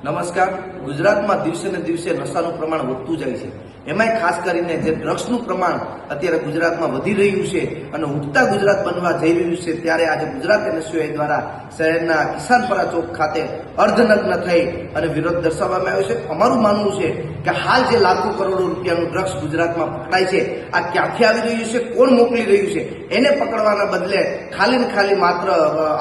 નમસ્કાર। ગુજરાતમાં દિવસે ને દિવસે નશાનું પ્રમાણ વધતું જાય છે, એમાંય ખાસ કરીને જે ડ્રગ્સનું પ્રમાણ અત્યારે ગુજરાતમાં વધી રહ્યું છે અને ઉગતા ગુજરાત બનવા જઈ રહ્યું છે, ત્યારે આજે ગુજરાત એનએસયુઆઈ દ્વારા શહેરના કિસાનપરા ચોક ખાતે અર્ધનગ્ન થઈ અને વિરોધ દર્શાવવામાં આવ્યો છે। અમારું માનવું છે કે હાલ જે લાખો કરોડો રૂપિયાનું ડ્રગ્સ ગુજરાતમાં પકડાય છે, આ ક્યાંથી આવી રહ્યું છે, કોણ મોકલી રહ્યું છે, એને પકડવાના બદલે ખાલી ને ખાલી માત્ર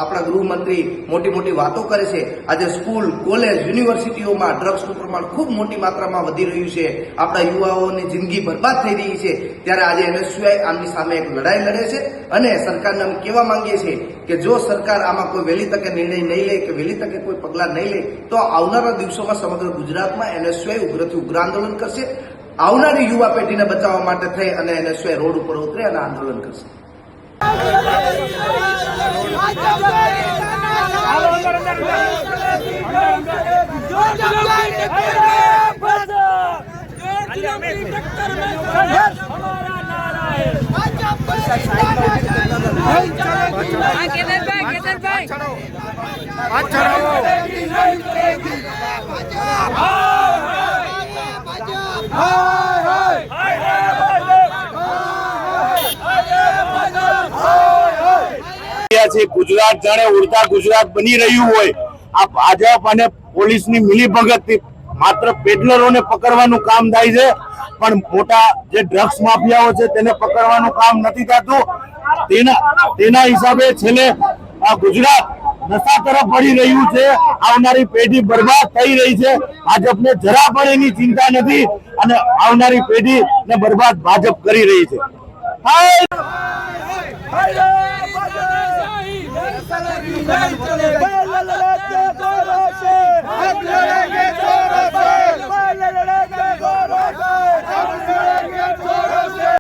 આપણા ગૃહમંત્રી મોટી મોટી વાતો કરે છે। આજે સ્કૂલ, કોલેજ, યુનિવર્સિટીઓમાં ડ્રગ્સનું પ્રમાણ ખૂબ મોટી માત્રામાં વધી રહ્યું છે, આપણા યુવાઓની જિંદગી બરબાદ થઈ રહી છે, ત્યારે આજે એનએસયુઆઈ આમની સામે એક લડાઈ લડે છે અને સરકારને અમે કહેવા માંગીએ છીએ કે જો સરકાર આમાં કોઈ વહેલી તકે નિર્ણય નહીં લે કે વહેલી તકે કોઈ પગલાં નહીં લે તો આવનારા દિવસોમાં સમગ્ર ગુજરાતમાં એનએસયુઆઈ ઉગ્રથી ઉગ્ર આંદોલન કરશે। આવનારી યુવા પેઢીને બચાવવા માટે થઈ અને એનએસયુઆઈ રોડ ઉપર ઉતરે અને આંદોલન કરશે। ગુજરાત જાણે ઉડતા ગુજરાત બની રહ્યું હોય। આ ભાજપ અને પોલીસની મિલીભગતથી માત્ર પેડલરોને પકડવાનું કામ થાય છે, પણ મોટા જે ડ્રગ્સ માફિયાઓ છે તેને પકડવાનું કામ નથી થતું। તેના હિસાબે છેલ્લે આ ગુજરાત નશા તરફ વળી રહ્યું છે, આવનારી પેઢી બરબાદ થઈ રહી છે। ભાજપને જરા પણ એની ચિંતા નથી અને આવનારી પેઢીને બરબાદ ભાજપ કરી રહી છે।